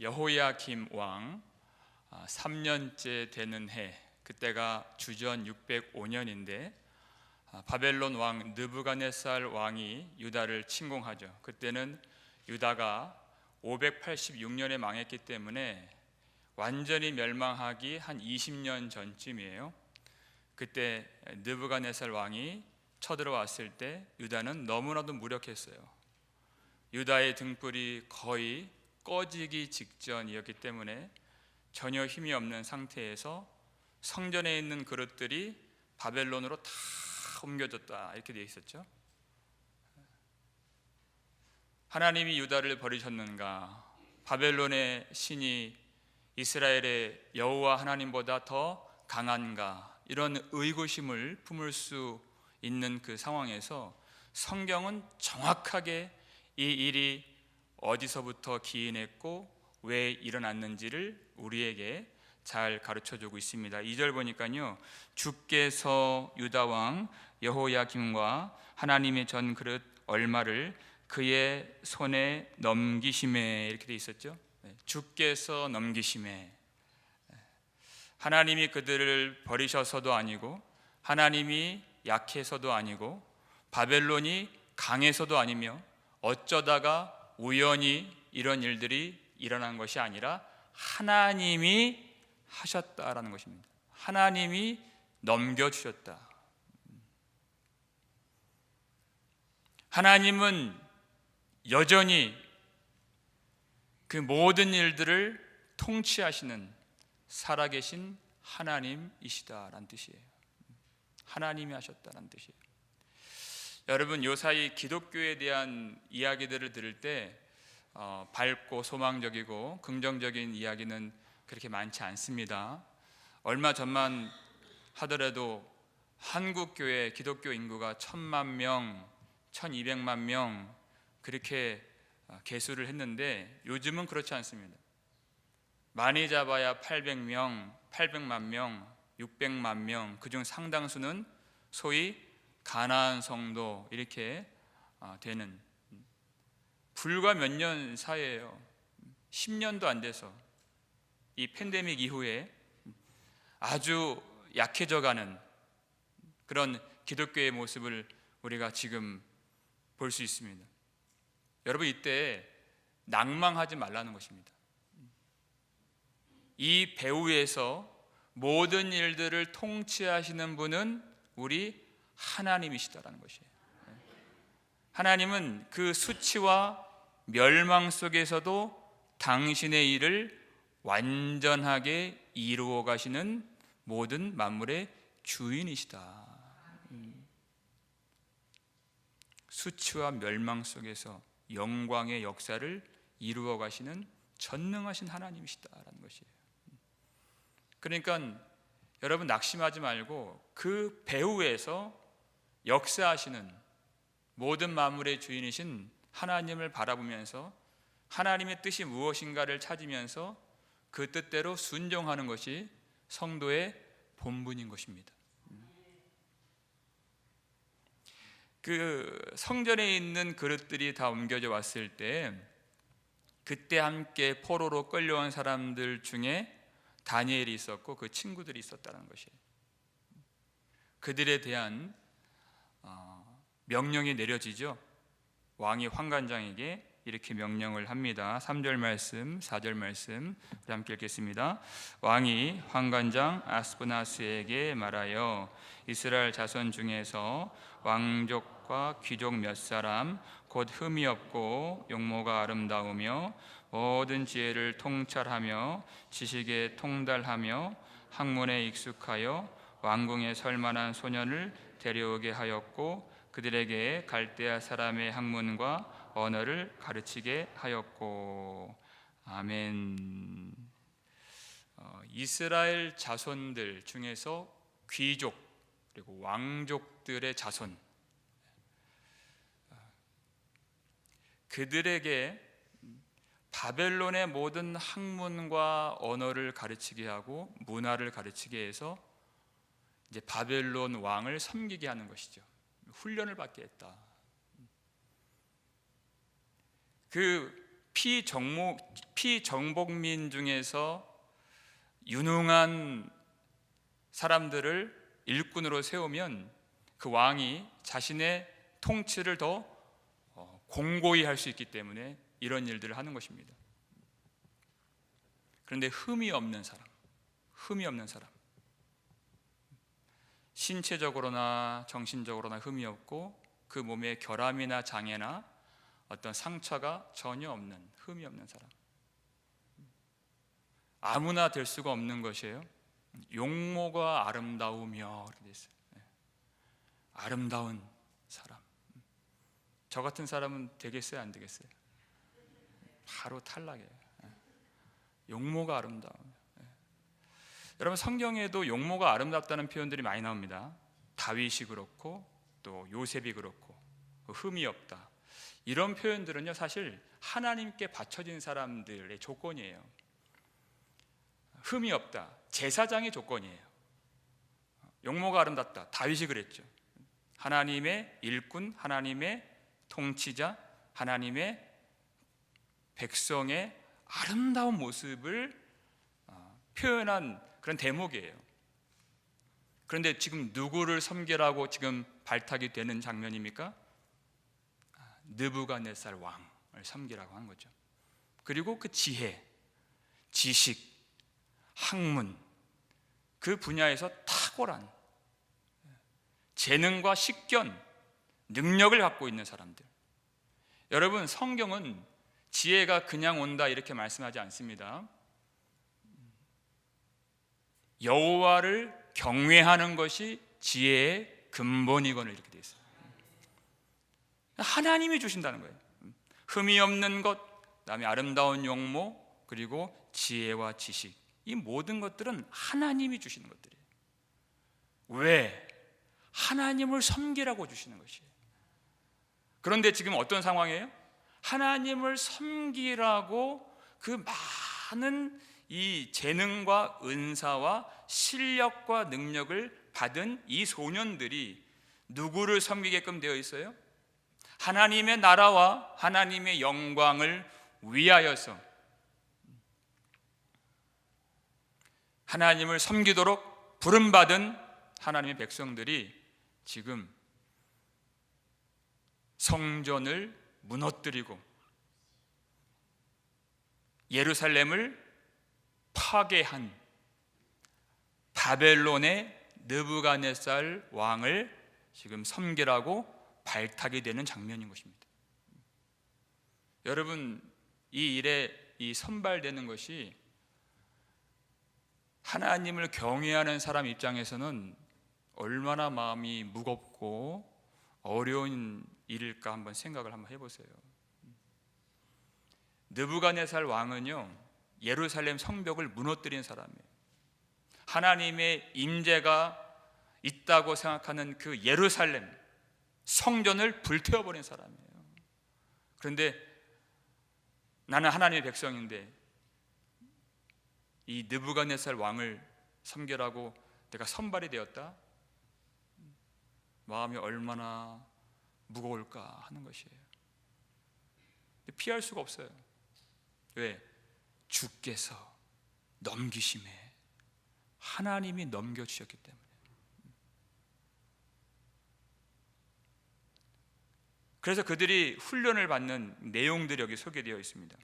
여호야김 왕 3년째 되는 해, 그때가 주전 605년인데 바벨론 왕 느부갓네살 왕이 유다를 침공하죠. 그때는 유다가 586년에 망했기 때문에 완전히 멸망하기 한 20년 전쯤이에요. 그때 느부갓네살 왕이 쳐들어왔을 때 유다는 너무나도 무력했어요. 유다의 등불이 거의 꺼지기 직전이었기 때문에 전혀 힘이 없는 상태에서 성전에 있는 그릇들이 바벨론으로 다 옮겨졌다, 이렇게 되어 있었죠. 하나님이 유다를 버리셨는가? 바벨론의 신이 이스라엘의 여호와 하나님보다 더 강한가? 이런 의구심을 품을 수 있는 그 상황에서 성경은 정확하게 이 일이 어디서부터 기인했고 왜 일어났는지를 우리에게 잘 가르쳐주고 있습니다. 2절 보니까요, 주께서 유다왕 여호야김과 하나님의 전 그릇 얼마를 그의 손에 넘기심에, 이렇게 돼 있었죠. 주께서 넘기심에, 하나님이 그들을 버리셔서도 아니고 하나님이 약해서도 아니고 바벨론이 강해서도 아니며 어쩌다가 우연히 이런 일들이 일어난 것이 아니라 하나님이 하셨다라는 것입니다. 하나님이 넘겨주셨다. 하나님은 여전히 그 모든 일들을 통치하시는 살아계신 하나님이시다라는 뜻이에요. 하나님이 하셨다라는 뜻이에요. 여러분, 요사이 기독교에 대한 이야기들을 들을 때 밝고 소망적이고 긍정적인 이야기는 그렇게 많지 않습니다. 얼마 전만 하더라도 한국 교회 기독교 인구가 1,000만 명, 1,200만 명 그렇게 계수를 했는데 요즘은 그렇지 않습니다. 많이 잡아야 800명, 800만 명, 600만 명, 그중 상당수는 소위 가나안 성도, 이렇게 되는, 불과 몇 년 사이에요. 10년도 안 돼서 이 팬데믹 이후에 아주 약해져가는 그런 기독교의 모습을 우리가 지금 볼 수 있습니다. 여러분, 이때 낭망하지 말라는 것입니다. 이 배후에서 모든 일들을 통치하시는 분은 우리 하나님이시다라는 것이에요. 하나님은 그 수치와 멸망 속에서도 당신의 일을 완전하게 이루어 가시는 모든 만물의 주인이시다. 수치와 멸망 속에서 영광의 역사를 이루어 가시는 전능하신 하나님이시다라는 것이에요. 그러니까 여러분, 낙심하지 말고 그 배후에서 역사하시는 모든 만물의 주인이신 하나님을 바라보면서 하나님의 뜻이 무엇인가를 찾으면서 그 뜻대로 순종하는 것이 성도의 본분인 것입니다. 그 성전에 있는 그릇들이 다 옮겨져 왔을 때 그때 함께 포로로 끌려온 사람들 중에 다니엘이 있었고 그 친구들이 있었다는 것이에요. 그들에 대한 명령이 내려지죠. 왕이 환관장에게 이렇게 명령을 합니다. 3절 말씀, 4절 말씀 우리 함께 읽겠습니다. 왕이 환관장 아스브나스에게 말하여 이스라엘 자손 중에서 왕족과 귀족 몇 사람, 곧 흠이 없고 용모가 아름다우며 모든 지혜를 통찰하며 지식에 통달하며 학문에 익숙하여 왕궁에 설 만한 소년을 데려오게 하였고 그들에게 갈대아 사람의 학문과 언어를 가르치게 하였고. 아멘. 이스라엘 자손들 중에서 귀족 그리고 왕족들의 자손, 그들에게 바벨론의 모든 학문과 언어를 가르치게 하고 문화를 가르치게 해서 이제 바벨론 왕을 섬기게 하는 것이죠. 훈련을 받게 했다. 그 피정복민 중에서 유능한 사람들을 일꾼으로 세우면 그 왕이 자신의 통치를 더 공고히 할 수 있기 때문에 이런 일들을 하는 것입니다. 그런데 흠이 없는 사람, 신체적으로나 정신적으로나 흠이 없고 그 몸에 결함이나 장애나 어떤 상처가 전혀 없는, 흠이 없는 사람, 아무나 될 수가 없는 것이에요. 용모가 아름다우며 이렇게 돼 있어요. 아름다운 사람. 저 같은 사람은 되겠어요, 안 되겠어요? 바로 탈락이에요. 용모가 아름다움. 여러분, 성경에도 용모가 아름답다는 표현들이 많이 나옵니다. 다윗이 그렇고 또 요셉이 그렇고 흠이 없다. 이런 표현들은요, 사실 하나님께 바쳐진 사람들의 조건이에요. 흠이 없다, 제사장의 조건이에요. 용모가 아름답다, 다윗이 그랬죠. 하나님의 일꾼, 하나님의 통치자, 하나님의 백성의 아름다운 모습을 표현한 그런 대목이에요. 그런데 지금 누구를 섬기라고 지금 발탁이 되는 장면입니까? 느부갓네살 왕을 섬기라고 하는 거죠. 그리고 그 지혜, 지식, 학문, 그 분야에서 탁월한 재능과 식견, 능력을 갖고 있는 사람들. 여러분, 성경은 지혜가 그냥 온다 이렇게 말씀하지 않습니다. 여호와를 경외하는 것이 지혜의 근본이거늘 이렇게 되어 있어요. 하나님이 주신다는 거예요. 흠이 없는 것, 그다음에 아름다운 용모, 그리고 지혜와 지식, 이 모든 것들은 하나님이 주시는 것들이에요. 왜? 하나님을 섬기라고 주시는 것이에요. 그런데 지금 어떤 상황이에요? 하나님을 섬기라고 그 많은 이 재능과 은사와 실력과 능력을 받은 이 소년들이 누구를 섬기게끔 되어 있어요? 하나님의 나라와 하나님의 영광을 위하여서 하나님을 섬기도록 부름받은 하나님의 백성들이 지금 성전을 무너뜨리고 예루살렘을 파괴한 바벨론의 느부갓네살 왕을 지금 섬기라고 발탁이 되는 장면인 것입니다. 여러분, 이 일에 이 선발되는 것이 하나님을 경외하는 사람 입장에서는 얼마나 마음이 무겁고 어려운 일일까 한번 생각을 한번 해보세요. 느부갓네살 왕은요, 예루살렘 성벽을 무너뜨린 사람이에요. 하나님의 임재가 있다고 생각하는 그 예루살렘 성전을 불태워버린 사람이에요. 그런데 나는 하나님의 백성인데 이 느부갓네살 왕을 섬기라고 내가 선발이 되었다? 마음이 얼마나 무거울까 하는 것이에요. 피할 수가 없어요. 왜? 주께서 넘기심에 하나님이 넘겨주셨기 때문에. 그래서 그들이 훈련을 받는 내용들이 여기 소개되어 있습니다.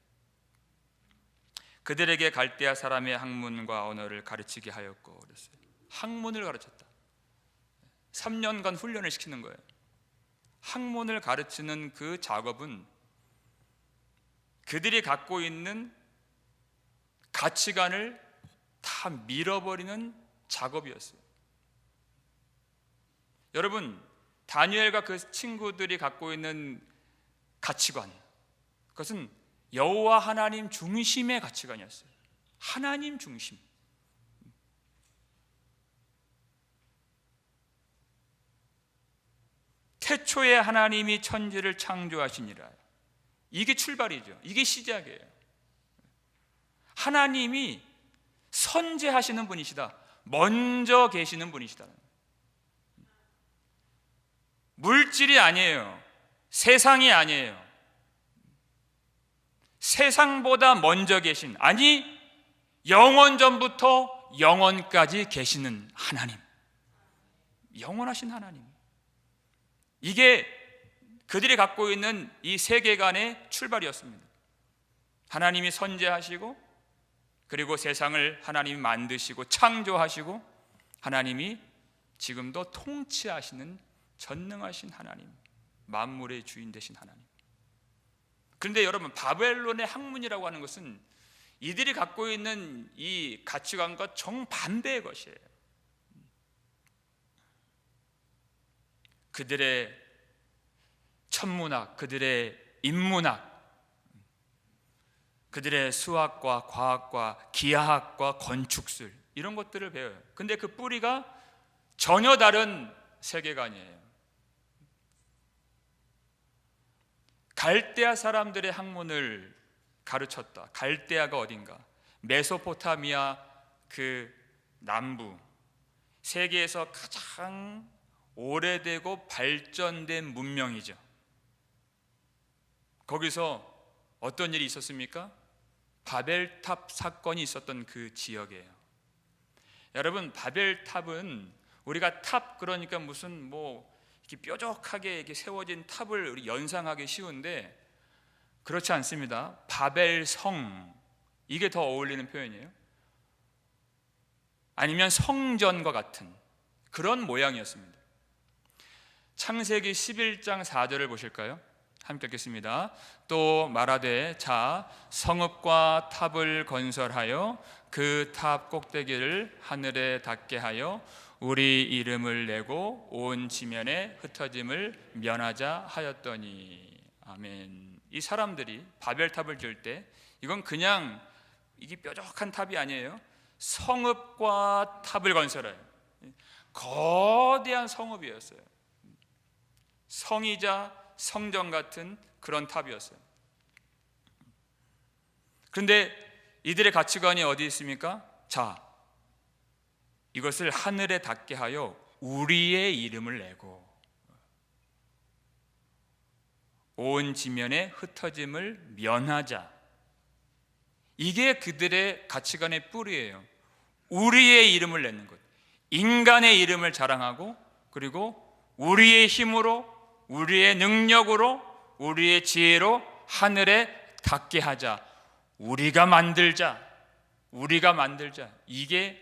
그들에게 갈대아 사람의 학문과 언어를 가르치게 하였고, 그랬어요. 학문을 가르쳤다. 3년간 훈련을 시키는 거예요. 학문을 가르치는 그 작업은 그들이 갖고 있는 가치관을 다 밀어버리는 작업이었어요. 여러분, 다니엘과 그 친구들이 갖고 있는 가치관, 그것은 여호와 하나님 중심의 가치관이었어요. 하나님 중심. 태초에 하나님이 천지를 창조하시니라. 이게 출발이죠. 이게 시작이에요. 하나님이 선재하시는 분이시다. 먼저 계시는 분이시다. 물질이 아니에요. 세상이 아니에요. 세상보다 먼저 계신, 아니 영원 전부터 영원까지 계시는 하나님, 영원하신 하나님, 이게 그들이 갖고 있는 이 세계관의 출발이었습니다. 하나님이 선재하시고, 그리고 세상을 하나님이 만드시고 창조하시고, 하나님이 지금도 통치하시는 전능하신 하나님, 만물의 주인 되신 하나님. 그런데 여러분, 바벨론의 학문이라고 하는 것은 이들이 갖고 있는 이 가치관과 정반대의 것이에요. 그들의 천문학, 그들의 인문학, 그들의 수학과 과학과 기하학과 건축술, 이런 것들을 배워요. 근데 그 뿌리가 전혀 다른 세계관이에요. 갈대아 사람들의 학문을 가르쳤다. 갈대아가 어딘가? 메소포타미아 그 남부, 세계에서 가장 오래되고 발전된 문명이죠. 거기서 어떤 일이 있었습니까? 바벨탑 사건이 있었던 그 지역이에요. 여러분, 바벨탑은 우리가 탑, 그러니까 무슨 이렇게 뾰족하게 이렇게 세워진 탑을 우리 연상하기 쉬운데 그렇지 않습니다. 바벨성, 이게 더 어울리는 표현이에요. 아니면 성전과 같은 그런 모양이었습니다. 창세기 11장 4절을 보실까요? 함께 읽겠습니다. 또 말하되, 자, 성읍과 탑을 건설하여 그 탑 꼭대기를 하늘에 닿게 하여 우리 이름을 내고 온 지면에 흩어짐을 면하자 하였더니. 아멘. 이 사람들이 바벨탑을 지을 때 이건 그냥 이게 뾰족한 탑이 아니에요. 성읍과 탑을 건설해요. 거대한 성읍이었어요. 성이자 성전 같은 그런 탑이었어요. 그런데 이들의 가치관이 어디 있습니까? 자, 이것을 하늘에 닿게 하여 우리의 이름을 내고 온 지면에 흩어짐을 면하자. 이게 그들의 가치관의 뿌리예요. 우리의 이름을 내는 것, 인간의 이름을 자랑하고, 그리고 우리의 힘으로, 우리의 능력으로, 우리의 지혜로 하늘에 닿게 하자. 우리가 만들자. 이게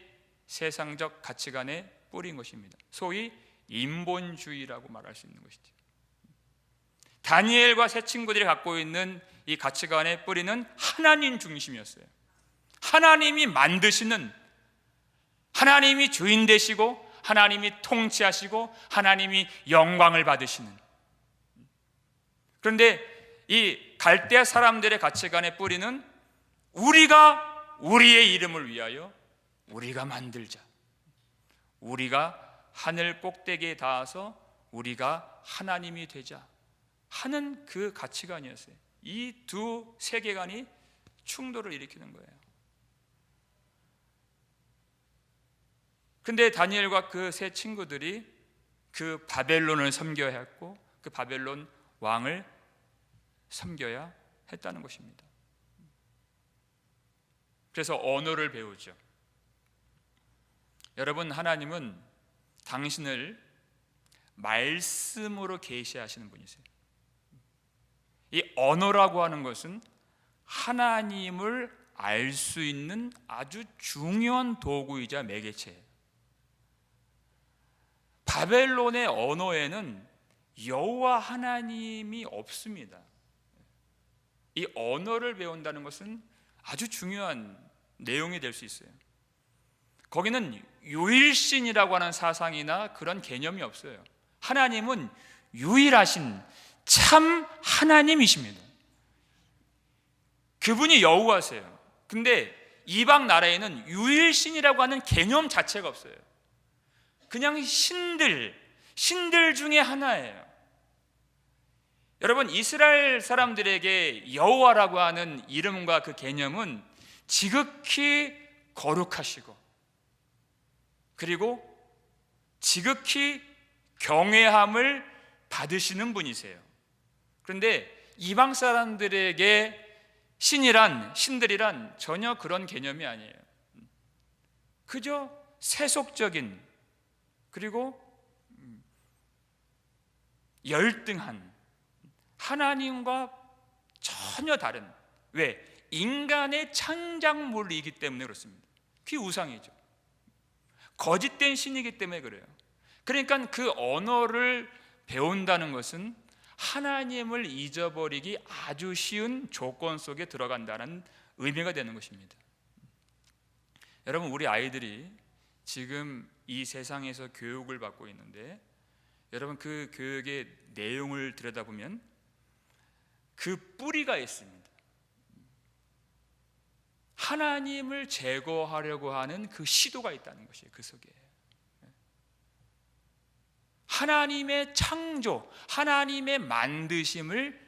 세상적 가치관의 뿌리인 것입니다. 소위 인본주의라고 말할 수 있는 것이죠. 다니엘과 세 친구들이 갖고 있는 이 가치관의 뿌리는 하나님 중심이었어요. 하나님이 만드시는, 하나님이 주인 되시고, 하나님이 통치하시고, 하나님이 영광을 받으시는. 그런데 이 갈대아 사람들의 가치관의 뿌리는 우리가 우리의 이름을 위하여 우리가 만들자. 우리가 하늘 꼭대기에 닿아서 우리가 하나님이 되자 하는 그 가치관이었어요. 이 두 세계관이 충돌을 일으키는 거예요. 근데 다니엘과 그 세 친구들이 그 바벨론을 섬겨야 했고, 그 바벨론 왕을 섬겨야 했다는 것입니다. 그래서 언어를 배우죠. 여러분, 하나님은 당신을 말씀으로 계시하시는 분이세요. 이 언어라고 하는 것은 하나님을 알 수 있는 아주 중요한 도구이자 매개체예요. 바벨론의 언어에는 여호와 하나님이 없습니다. 이 언어를 배운다는 것은 아주 중요한 내용이 될 수 있어요. 거기는 유일신이라고 하는 사상이나 그런 개념이 없어요. 하나님은 유일하신 참 하나님이십니다. 그분이 여호와세요. 근데 이방 나라에는 유일신이라고 하는 개념 자체가 없어요. 그냥 신들 중에 하나예요. 여러분, 이스라엘 사람들에게 여호와라고 하는 이름과 그 개념은 지극히 거룩하시고, 그리고 지극히 경외함을 받으시는 분이세요. 그런데 이방 사람들에게 신들이란 전혀 그런 개념이 아니에요. 그저 세속적인, 그리고 열등한, 하나님과 전혀 다른, 왜? 인간의 창작물이기 때문에 그렇습니다. 그게 우상이죠. 거짓된 신이기 때문에 그래요. 그러니까 그 언어를 배운다는 것은 하나님을 잊어버리기 아주 쉬운 조건 속에 들어간다는 의미가 되는 것입니다. 여러분, 우리 아이들이 지금 이 세상에서 교육을 받고 있는데, 여러분 그 교육의 내용을 들여다보면 그 뿌리가 있습니다. 하나님을 제거하려고 하는 그 시도가 있다는 것이에요. 그 속에 하나님의 창조, 하나님의 만드심을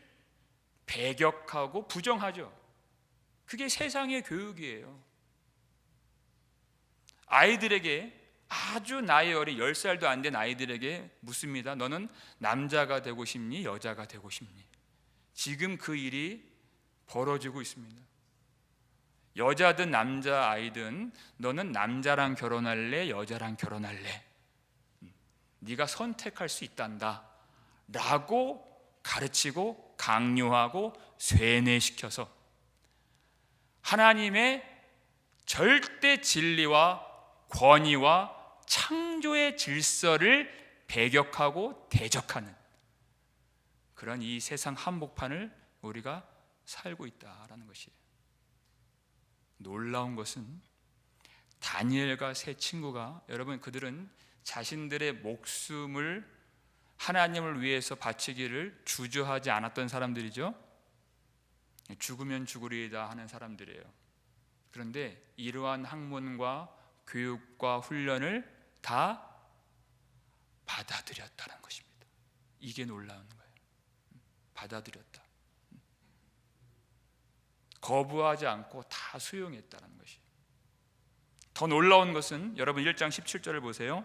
배격하고 부정하죠. 그게 세상의 교육이에요. 아이들에게, 아주 나이 어린 10살도 안 된 아이들에게 묻습니다. 너는 남자가 되고 싶니? 여자가 되고 싶니? 지금 그 일이 벌어지고 있습니다. 여자든 남자아이든 너는 남자랑 결혼할래? 여자랑 결혼할래? 네가 선택할 수 있단다 라고 가르치고 강요하고 쇠뇌시켜서 하나님의 절대 진리와 권위와 창조의 질서를 배격하고 대적하는 그런 이 세상 한복판을 우리가 살고 있다라는 것이에요. 놀라운 것은 다니엘과 세 친구가, 여러분 그들은 자신들의 목숨을 하나님을 위해서 바치기를 주저하지 않았던 사람들이죠. 죽으면 죽으리이다 하는 사람들이에요. 그런데 이러한 학문과 교육과 훈련을 다 받아들였다는 것입니다. 이게 놀라운 거예요. 받아들였다. 거부하지 않고 다 수용했다는 것이. 더 놀라운 것은 여러분 1장 17절을 보세요.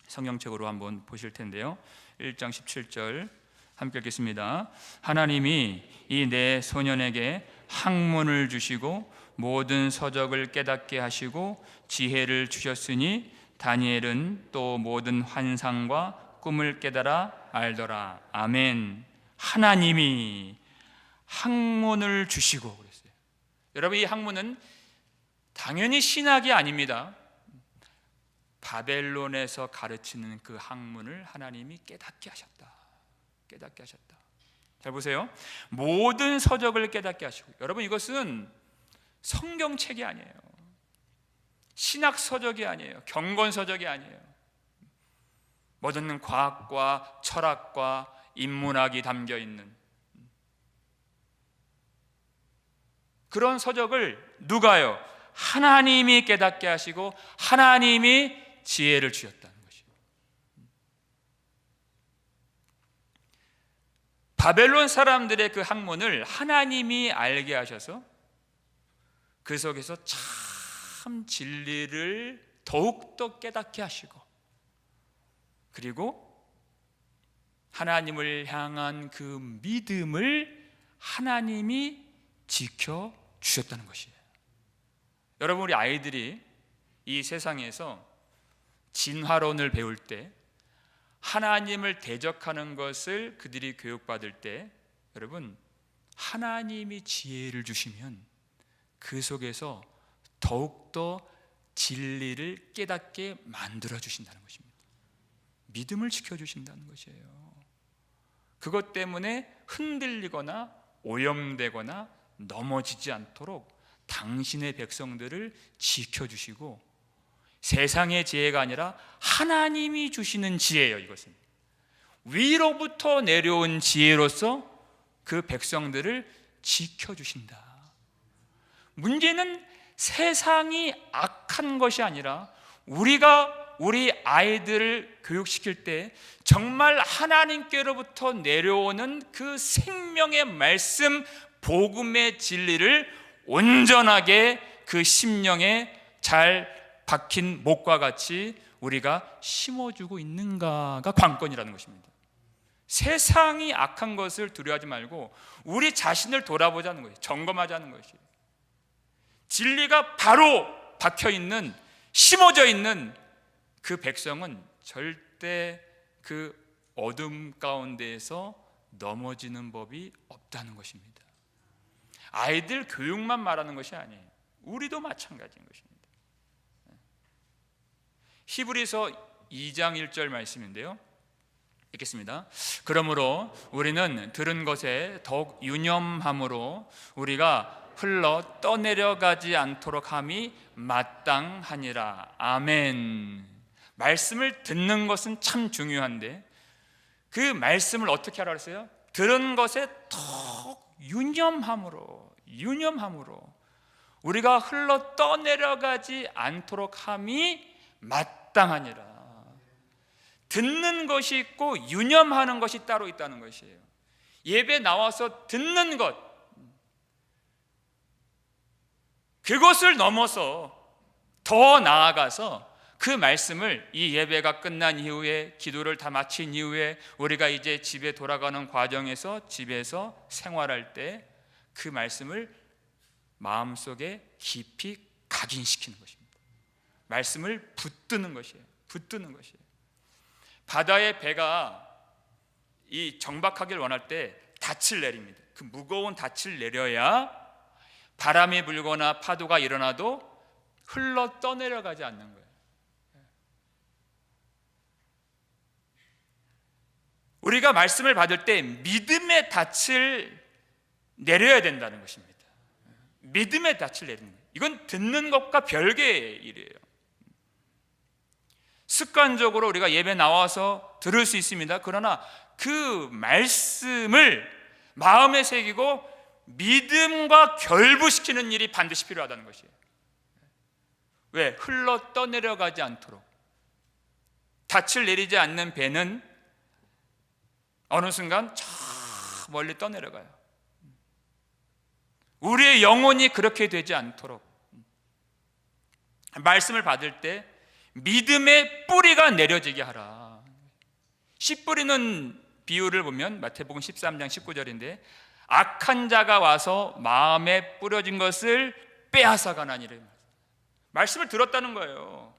성경책으로 한번 보실 텐데요. 1장 17절 함께 읽겠습니다. 하나님이 이 네 소년에게 학문을 주시고 모든 서적을 깨닫게 하시고 지혜를 주셨으니 다니엘은 또 모든 환상과 꿈을 깨달아 알더라. 아멘. 하나님이 학문을 주시고 그랬어요. 여러분, 이 학문은 당연히 신학이 아닙니다. 바벨론에서 가르치는 그 학문을 하나님이 깨닫게 하셨다. 깨닫게 하셨다. 잘 보세요. 모든 서적을 깨닫게 하시고, 여러분 이것은 성경책이 아니에요. 신학 서적이 아니에요. 경건 서적이 아니에요. 모든 과학과 철학과 인문학이 담겨 있는 그런 서적을 누가요? 하나님이 깨닫게 하시고 하나님이 지혜를 주셨다는 것이에요. 바벨론 사람들의 그 학문을 하나님이 알게 하셔서 그 속에서 참 진리를 더욱더 깨닫게 하시고, 그리고 하나님을 향한 그 믿음을 하나님이 지켜주셨다는 것이에요. 여러분, 우리 아이들이 이 세상에서 진화론을 배울 때, 하나님을 대적하는 것을 그들이 교육받을 때, 여러분 하나님이 지혜를 주시면 그 속에서 더욱더 진리를 깨닫게 만들어 주신다는 것입니다. 믿음을 지켜주신다는 것이에요. 그것 때문에 흔들리거나 오염되거나 넘어지지 않도록 당신의 백성들을 지켜주시고, 세상의 지혜가 아니라 하나님이 주시는 지혜예요. 이것은 위로부터 내려온 지혜로서 그 백성들을 지켜주신다. 문제는 세상이 악한 것이 아니라 우리가 우리 아이들을 교육시킬 때 정말 하나님께로부터 내려오는 그 생명의 말씀, 복음의 진리를 온전하게 그 심령에 잘 박힌 목과 같이 우리가 심어주고 있는가가 관건이라는 것입니다. 세상이 악한 것을 두려워하지 말고 우리 자신을 돌아보자는 것이에요. 점검하자는 것이에요. 진리가 바로 박혀있는, 심어져 있는 그 백성은 절대 그 어둠 가운데에서 넘어지는 법이 없다는 것입니다. 아이들 교육만 말하는 것이 아니에요. 우리도 마찬가지인 것입니다. 히브리서 2장 1절 말씀인데요, 읽겠습니다. 그러므로 우리는 들은 것에 더욱 유념함으로 우리가 흘러 떠내려가지 않도록 함이 마땅하니라. 아멘. 말씀을 듣는 것은 참 중요한데 그 말씀을 어떻게 하라 그랬어요? 들은 것에 더욱 유념함으로 우리가 흘러 떠내려가지 않도록 함이 마땅하니라. 듣는 것이 있고 유념하는 것이 따로 있다는 것이에요. 예배 나와서 듣는 것, 그것을 넘어서 더 나아가서 그 말씀을 이 예배가 끝난 이후에, 기도를 다 마친 이후에 우리가 이제 집에 돌아가는 과정에서, 집에서 생활할 때 그 말씀을 마음속에 깊이 각인시키는 것입니다. 말씀을 붙드는 것이에요. 바다의 배가 이 정박하기를 원할 때 닻을 내립니다. 그 무거운 닻을 내려야 바람이 불거나 파도가 일어나도 흘러 떠내려가지 않는 거예요. 우리가 말씀을 받을 때 믿음의 닻을 내려야 된다는 것입니다. 믿음의 닻을 내리는 거예요. 이건 듣는 것과 별개의 일이에요. 습관적으로 우리가 예배 나와서 들을 수 있습니다. 그러나 그 말씀을 마음에 새기고 믿음과 결부시키는 일이 반드시 필요하다는 것이에요. 왜? 흘러 떠내려가지 않도록. 닻을 내리지 않는 배는 어느 순간 저 멀리 떠내려가요. 우리의 영혼이 그렇게 되지 않도록 말씀을 받을 때 믿음의 뿌리가 내려지게 하라. 씨 뿌리는 비유를 보면 마태복음 13장 19절인데 악한 자가 와서 마음에 뿌려진 것을 빼앗아가나니라. 말씀을 들었다는 거예요.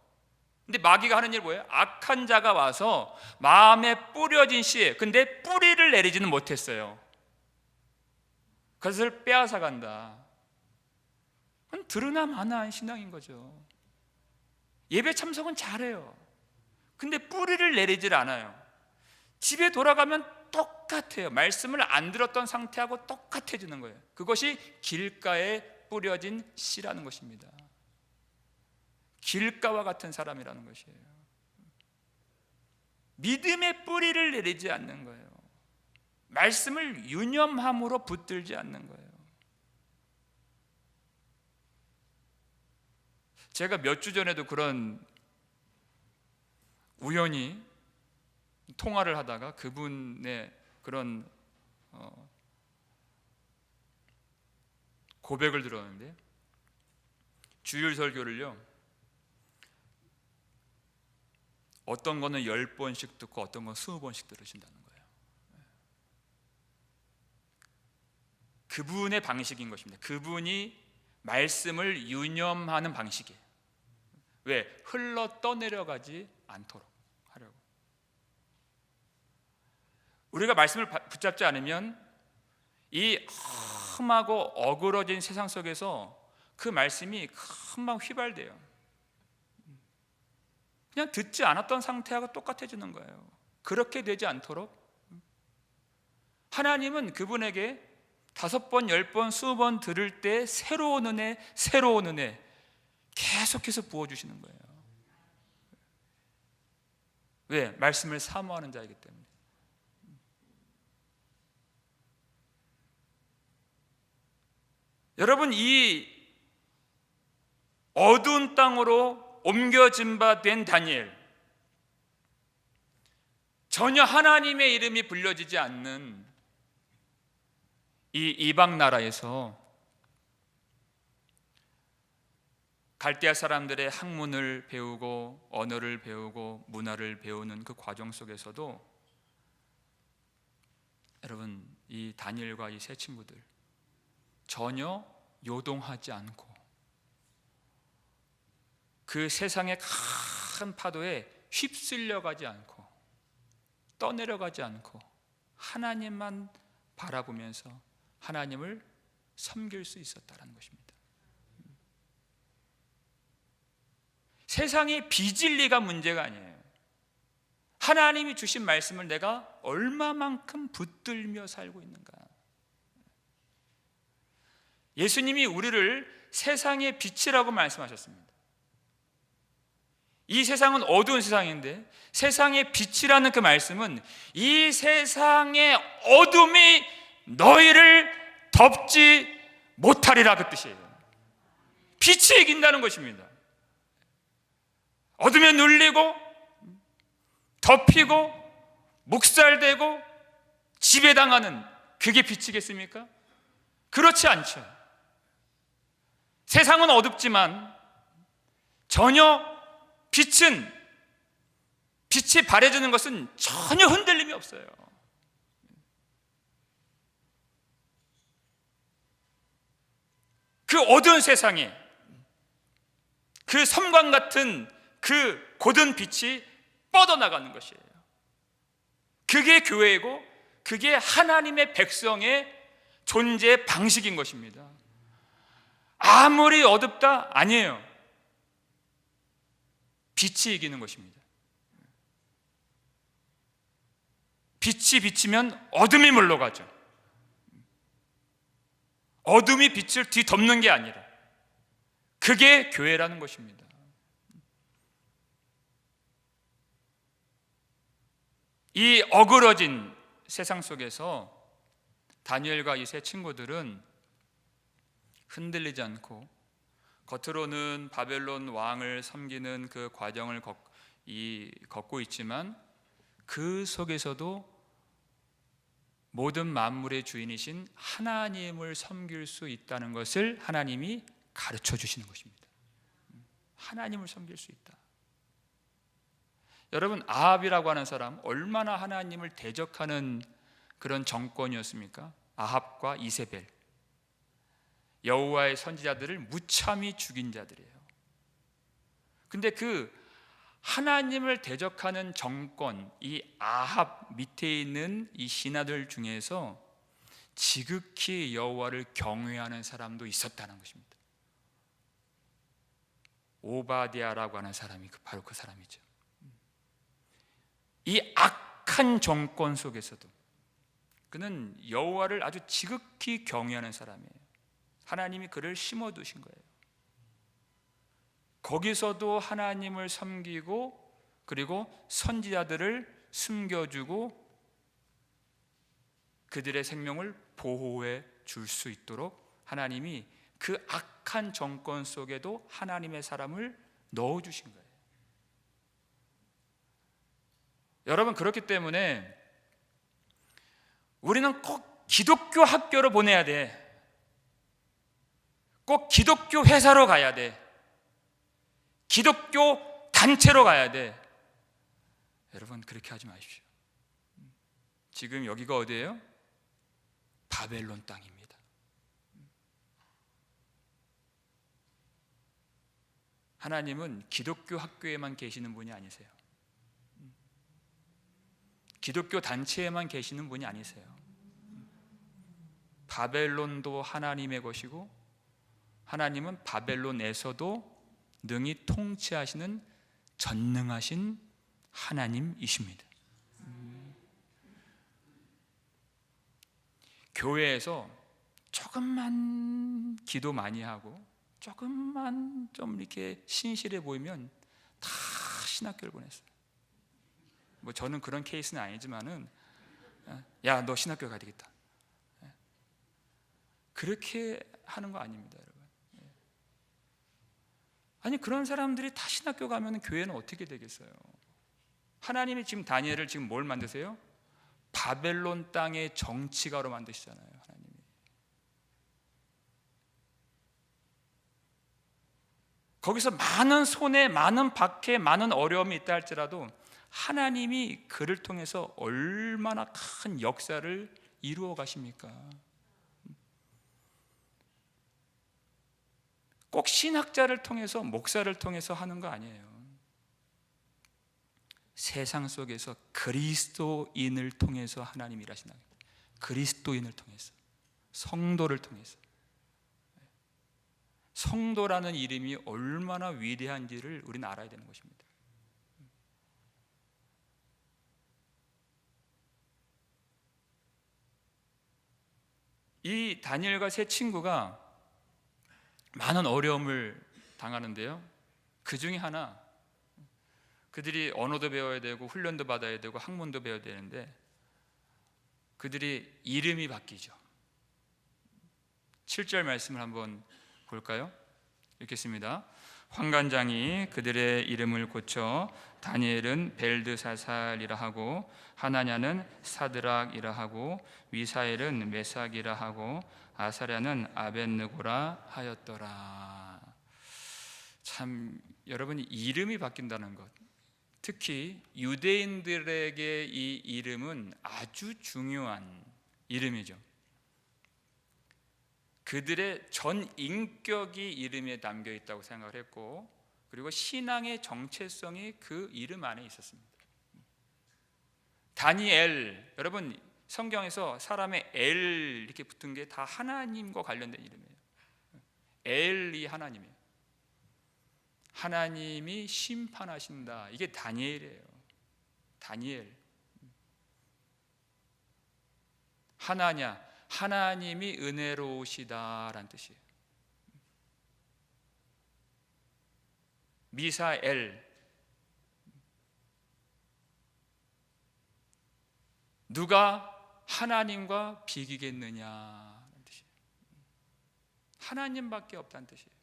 근데 마귀가 하는 일이 뭐예요? 악한 자가 와서 마음에 뿌려진 씨에, 근데 뿌리를 내리지는 못했어요. 그것을 빼앗아간다. 그건 들으나 마나한 신앙인 거죠. 예배 참석은 잘해요. 근데 뿌리를 내리질 않아요. 집에 돌아가면 똑같아요. 말씀을 안 들었던 상태하고 똑같아지는 거예요. 그것이 길가에 뿌려진 씨라는 것입니다. 길가와 같은 사람이라는 것이에요. 믿음의 뿌리를 내리지 않는 거예요. 말씀을 유념함으로 붙들지 않는 거예요. 제가 몇 주 전에도 그런 우연히 통화를 하다가 그분의 그런 고백을 들었는데, 주일 설교를요, 어떤 거는 10번씩 듣고 어떤 건 20번씩 들으신다는 거예요. 그분의 방식인 것입니다. 그분이 말씀을 유념하는 방식이에요. 왜? 흘러 떠내려가지 않도록 하려고. 우리가 말씀을 붙잡지 않으면 이 험하고 어그러진 세상 속에서 그 말씀이 금방 휘발돼요. 그냥 듣지 않았던 상태하고 똑같아지는 거예요. 그렇게 되지 않도록 하나님은 그분에게 5번, 10번, 20번 들을 때 새로운 은혜 계속해서 부어주시는 거예요. 왜? 말씀을 사모하는 자이기 때문에. 여러분, 이 어두운 땅으로 옮겨진 바 된 다니엘, 전혀 하나님의 이름이 불려지지 않는 이 이방 나라에서 갈대아 사람들의 학문을 배우고 언어를 배우고 문화를 배우는 그 과정 속에서도 이 다니엘과 이 세 친구들 전혀 요동하지 않고 그 세상의 큰 파도에 휩쓸려가지 않고 떠내려가지 않고 하나님만 바라보면서 하나님을 섬길 수 있었다는 것입니다. 세상의 비진리가 문제가 아니에요. 하나님이 주신 말씀을 내가 얼마만큼 붙들며 살고 있는가. 예수님이 우리를 세상의 빛이라고 말씀하셨습니다. 이 세상은 어두운 세상인데 세상의 빛이라는 그 말씀은 이 세상의 어둠이 너희를 덮지 못하리라, 그 뜻이에요. 빛이 이긴다는 것입니다. 어둠에 눌리고 덮이고 묵살되고 지배당하는 그게 빛이겠습니까? 그렇지 않죠. 세상은 어둡지만 전혀 빛이 발해주는 것은 전혀 흔들림이 없어요. 그 어두운 세상에 그 섬광 같은 그 고든 빛이 뻗어나가는 것이에요. 그게 교회이고 그게 하나님의 백성의 존재 방식인 것입니다. 아무리 어둡다? 아니에요. 빛이 이기는 것입니다. 빛이 비치면 어둠이 물러가죠. 어둠이 빛을 뒤덮는 게 아니라 그게 교회라는 것입니다. 이 어그러진 세상 속에서 다니엘과 이 세 친구들은 흔들리지 않고 겉으로는 바벨론 왕을 섬기는 그 과정을 걷고 있지만 그 속에서도 모든 만물의 주인이신 하나님을 섬길 수 있다는 것을 하나님이 가르쳐 주시는 것입니다. 하나님을 섬길 수 있다. 여러분, 아합이라고 하는 사람 얼마나 하나님을 대적하는 그런 정권이었습니까? 아합과 이세벨, 여호와의 선지자들을 무참히 죽인 자들이에요. 근데 그 하나님을 대적하는 정권, 이 아합 밑에 있는 이 신하들 중에서 지극히 여호와를 경외하는 사람도 있었다는 것입니다. 오바댜라고 하는 사람이 바로 그 사람이죠. 이 악한 정권 속에서도 그는 여호와를 아주 지극히 경외하는 사람이에요. 하나님이 그를 심어두신 거예요. 거기서도 하나님을 섬기고 그리고 선지자들을 숨겨주고 그들의 생명을 보호해 줄 수 있도록 하나님이 그 악한 정권 속에도 하나님의 사람을 넣어주신 거예요. 여러분, 그렇기 때문에 우리는 꼭 기독교 학교로 보내야 돼. 꼭 기독교 회사로 가야 돼. 기독교 단체로 가야 돼. 여러분, 그렇게 하지 마십시오. 지금 여기가 어디예요? 바벨론 땅입니다. 하나님은 기독교 학교에만 계시는 분이 아니세요. 기독교 단체에만 계시는 분이 아니세요. 바벨론도 하나님의 것이고 하나님은 바벨론에서도 능히 통치하시는 전능하신 하나님이십니다. 교회에서 조금만 기도 많이 하고 조금만 좀 이렇게 신실해 보이면 다 신학교를 보냈어요. 뭐 저는 그런 케이스는 아니지만은 야, 너 신학교 가야 되겠다. 그렇게 하는 거 아닙니다, 여러분. 아니, 그런 사람들이 다 신학교 가면 교회는 어떻게 되겠어요? 하나님이 지금 다니엘을 지금 뭘 만드세요? 바벨론 땅의 정치가로 만드시잖아요, 하나님이. 거기서 많은 손해, 많은 박해, 많은 어려움이 있다 할지라도 하나님이 그를 통해서 얼마나 큰 역사를 이루어 가십니까? 꼭 신학자를 통해서, 목사를 통해서 하는 거 아니에요. 세상 속에서 그리스도인을 통해서 하나님 일하신다. 그리스도인을 통해서, 성도를 통해서. 성도라는 이름이 얼마나 위대한지를 우리는 알아야 되는 것입니다. 이 다니엘과 세 친구가 많은 어려움을 당하는데요, 그 중에 하나, 그들이 언어도 배워야 되고 훈련도 받아야 되고 학문도 배워야 되는데 그들이 이름이 바뀌죠. 7절 말씀을 한번 볼까요? 읽겠습니다. 환관장이 그들의 이름을 고쳐 다니엘은 벨드사살이라 하고 하나냐는 사드락이라 하고 미사엘은 메삭이라 하고 아사랴는 아벳느고라 하였더라. 참, 여러분, 이름이 바뀐다는 것, 특히 유대인들에게 이 이름은 아주 중요한 이름이죠. 그들의 전 인격이 이름에 담겨 있다고 생각을 했고, 그리고 신앙의 정체성이 그 이름 안에 있었습니다. 다니엘, 여러분 성경에서 사람의 엘 이렇게 붙은 게 다 하나님과 관련된 이름이에요. 엘이 하나님이에요. 하나님이 심판하신다, 이게 다니엘이에요. 다니엘. 하나냐, 하나님이 은혜로우시다라는 뜻이에요. 미사엘, 누가 하나님과 비기겠느냐라는 뜻이에요. 하나님밖에 없다는 뜻이에요.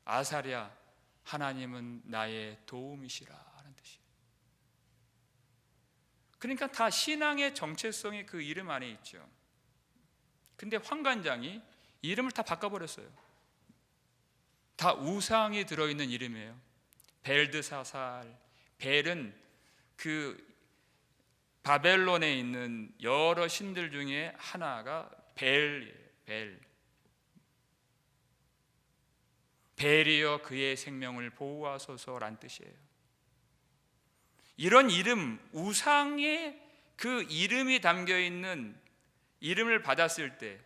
아사랴, 하나님은 나의 도움이시라라는 뜻이에요. 그러니까 다 신앙의 정체성이 그 이름 안에 있죠. 근데 환관장이 이름을 다 바꿔버렸어요. 다 우상이 들어있는 이름이에요. 벨드사살, 벨은 그 바벨론에 있는 여러 신들 중에 하나가 벨이에요. 벨. 벨이여 그의 생명을 보호하소서란 뜻이에요. 이런 이름, 우상의 그 이름이 담겨있는 이름을 받았을 때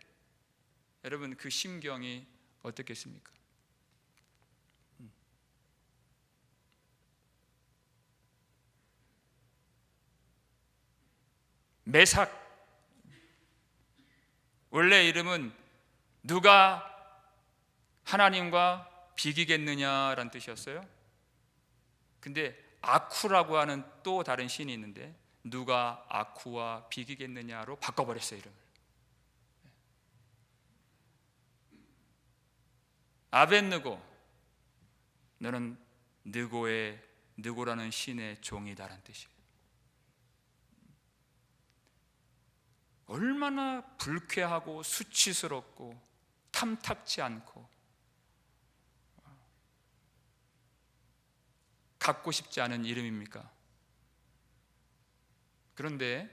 여러분 그 심경이 어떻겠습니까? 메삭, 원래 이름은 누가 하나님과 비기겠느냐라는 뜻이었어요. 근데 아쿠라고 하는 또 다른 신이 있는데 누가 아쿠와 비기겠느냐로 바꿔버렸어요, 이름을. 아벳느고, 너는 느고라는 신의 종이다라는 뜻이에요. 얼마나 불쾌하고 수치스럽고 탐탁지 않고 갖고 싶지 않은 이름입니까? 그런데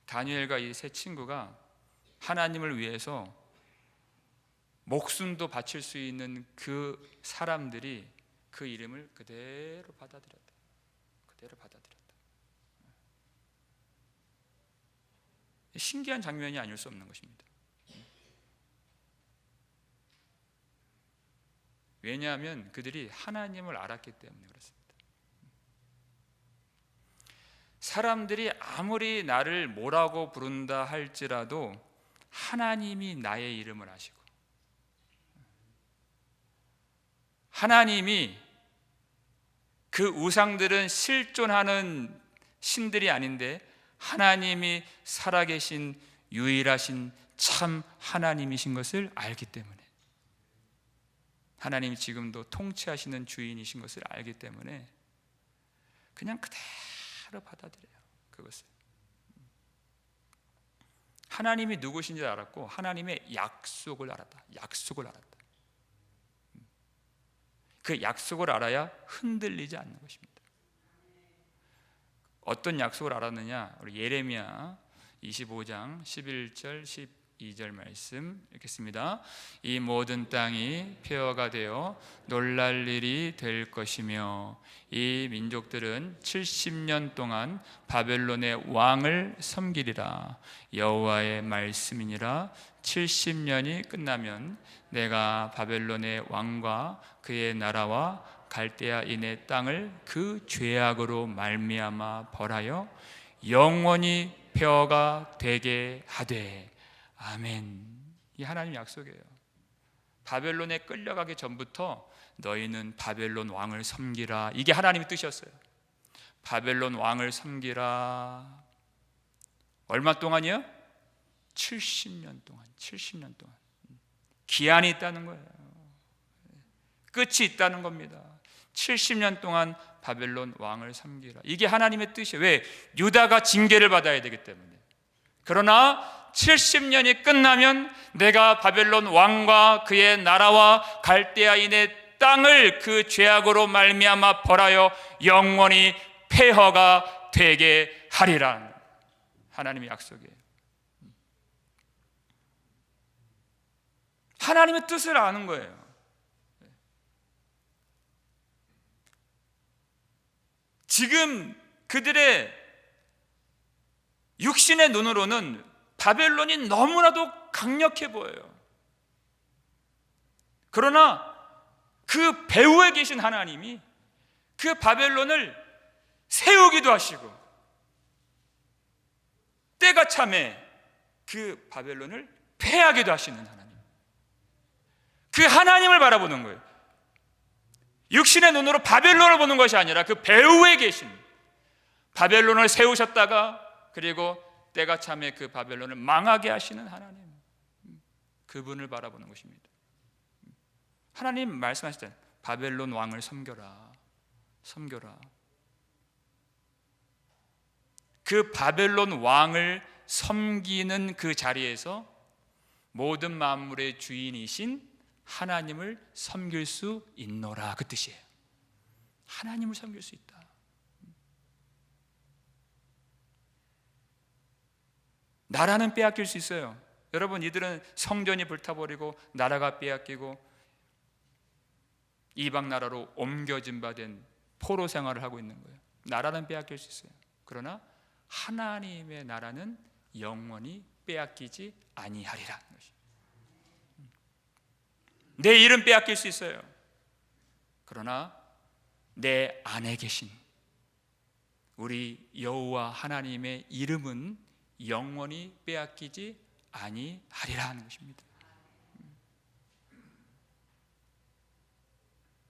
다니엘과 이 세 친구가 하나님을 위해서 목숨도 바칠 수 있는 그 사람들이 그 이름을 그대로 받아들였다. 그대로 받아들였다. 신기한 장면이 아닐 수 없는 것입니다. 왜냐하면 그들이 하나님을 알았기 때문에 그렇습니다. 사람들이 아무리 나를 뭐라고 부른다 할지라도 하나님이 나의 이름을 아시고, 하나님이 그 우상들은 실존하는 신들이 아닌데 하나님이 살아계신 유일하신 참 하나님이신 것을 알기 때문에, 하나님이 지금도 통치하시는 주인이신 것을 알기 때문에 그냥 그대로 받아들여요. 그것을 하나님이 누구신지 알았고 하나님의 약속을 알았다. 약속을 알았다. 그 약속을 알아야 흔들리지 않는 것입니다. 어떤 약속을 알았느냐? 우리 예레미야 25장 11절 12절 말씀 읽겠습니다. 이 모든 땅이 폐허가 되어 놀랄 일이 될 것이며 이 민족들은 70년 동안 바벨론의 왕을 섬기리라. 여호와의 말씀이니라. 70년이 끝나면 내가 바벨론의 왕과 그의 나라와 갈대아인의 땅을 그 죄악으로 말미암아 벌하여 영원히 폐허가 되게 하되. 아멘. 이 하나님 약속이에요. 바벨론에 끌려가기 전부터 너희는 바벨론 왕을 섬기라. 이게 하나님의 뜻이었어요. 바벨론 왕을 섬기라. 얼마 동안이요? 70년 동안. 70년 동안. 기한이 있다는 거예요. 끝이 있다는 겁니다. 70년 동안 바벨론 왕을 섬기라. 이게 하나님의 뜻이에요. 왜? 유다가 징계를 받아야 되기 때문에. 그러나 70년이 끝나면 내가 바벨론 왕과 그의 나라와 갈대아인의 땅을 그 죄악으로 말미암아 벌하여 영원히 폐허가 되게 하리라. 하나님의 약속이에요. 하나님의 뜻을 아는 거예요. 지금 그들의 육신의 눈으로는 바벨론이 너무나도 강력해 보여요. 그러나 그 배후에 계신 하나님이 그 바벨론을 세우기도 하시고 때가 참에 그 바벨론을 패하기도 하시는 하나님. 그 하나님을 바라보는 거예요. 육신의 눈으로 바벨론을 보는 것이 아니라 그 배후에 계신 바벨론을 세우셨다가 그리고 때가 참에 그 바벨론을 망하게 하시는 하나님, 그분을 바라보는 것입니다. 하나님 말씀하실 때 바벨론 왕을 섬겨라. 섬겨라. 그 바벨론 왕을 섬기는 그 자리에서 모든 만물의 주인이신 하나님을 섬길 수 있노라. 그 뜻이에요. 하나님을 섬길 수 있다. 나라는 빼앗길 수 있어요. 여러분, 이들은 성전이 불타버리고 나라가 빼앗기고 이방 나라로 옮겨진 바 된 포로 생활을 하고 있는 거예요. 나라는 빼앗길 수 있어요. 그러나 하나님의 나라는 영원히 빼앗기지 아니하리라는 것이. 내 일은 빼앗길 수 있어요. 그러나 내 안에 계신 우리 여호와 하나님의 이름은 영원히 빼앗기지 아니하리라 하는 것입니다.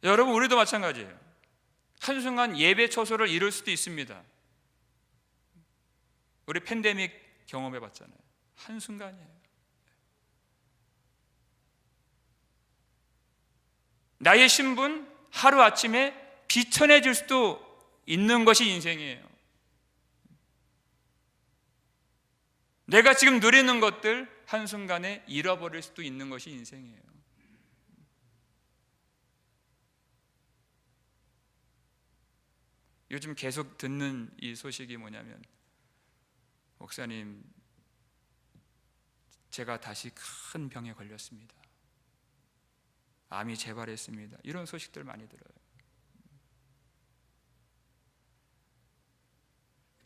여러분, 우리도 마찬가지예요. 한순간 예배 처소를 잃을 수도 있습니다. 우리 팬데믹 경험해 봤잖아요. 한순간이에요. 나의 신분 하루아침에 비천해질 수도 있는 것이 인생이에요. 내가 지금 누리는 것들 한순간에 잃어버릴 수도 있는 것이 인생이에요. 요즘 계속 듣는 이 소식이 뭐냐면, 목사님, 제가 다시 큰 병에 걸렸습니다. 암이 재발했습니다. 이런 소식들 많이 들어요.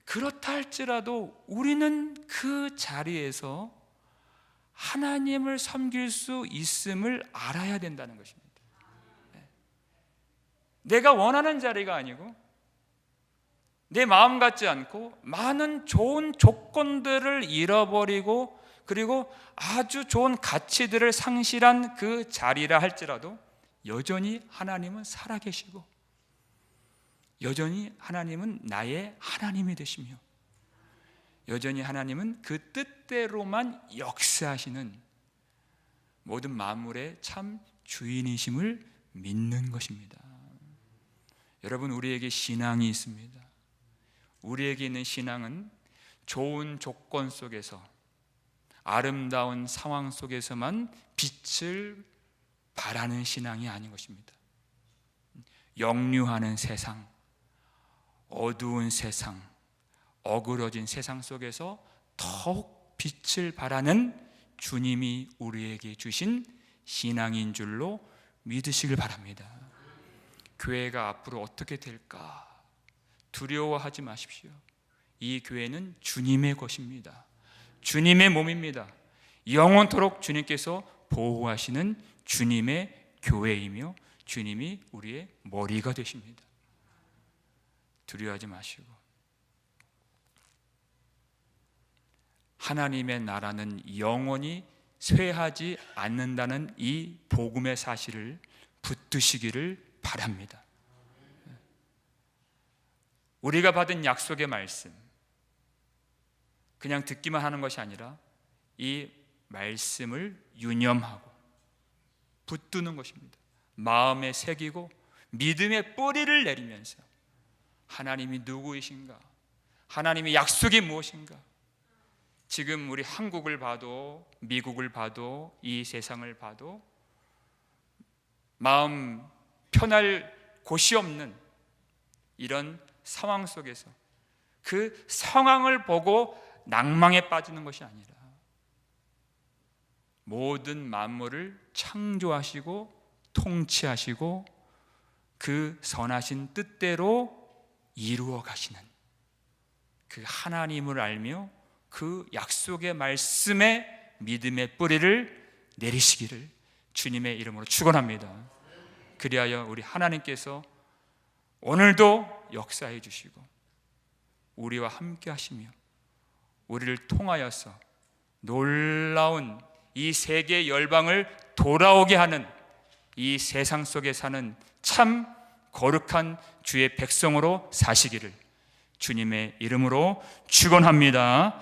그렇다 할지라도 우리는 그 자리에서 하나님을 섬길 수 있음을 알아야 된다는 것입니다. 내가 원하는 자리가 아니고 내 마음 같지 않고 많은 좋은 조건들을 잃어버리고 그리고 아주 좋은 가치들을 상실한 그 자리라 할지라도 여전히 하나님은 살아계시고 여전히 하나님은 나의 하나님이 되시며 여전히 하나님은 그 뜻대로만 역사하시는 모든 만물의 참 주인이심을 믿는 것입니다. 여러분, 우리에게 신앙이 있습니다. 우리에게 있는 신앙은 좋은 조건 속에서 아름다운 상황 속에서만 빛을 발하는 신앙이 아닌 것입니다. 역류하는 세상, 어두운 세상, 어그러진 세상 속에서 더욱 빛을 발하는 주님이 우리에게 주신 신앙인 줄로 믿으시길 바랍니다. 교회가 앞으로 어떻게 될까 두려워하지 마십시오. 이 교회는 주님의 것입니다. 주님의 몸입니다. 영원토록 주님께서 보호하시는 주님의 교회이며 주님이 우리의 머리가 되십니다. 두려워하지 마시고, 하나님의 나라는 영원히 쇠하지 않는다는 이 복음의 사실을 붙드시기를 바랍니다. 우리가 받은 약속의 말씀, 그냥 듣기만 하는 것이 아니라 이 말씀을 유념하고 붙드는 것입니다. 마음에 새기고 믿음의 뿌리를 내리면서 하나님이 누구이신가, 하나님의 약속이 무엇인가, 지금 우리 한국을 봐도 미국을 봐도 이 세상을 봐도 마음 편할 곳이 없는 이런 상황 속에서 그 상황을 보고 낭망에 빠지는 것이 아니라 모든 만물을 창조하시고 통치하시고 그 선하신 뜻대로 이루어 가시는 그 하나님을 알며 그 약속의 말씀에 믿음의 뿌리를 내리시기를 주님의 이름으로 축원합니다. 그리하여 우리 하나님께서 오늘도 역사해 주시고 우리와 함께 하시며 우리를 통하여서 놀라운 이 세계 열방을 돌아오게 하는 이 세상 속에 사는 참 거룩한 주의 백성으로 사시기를 주님의 이름으로 축원합니다.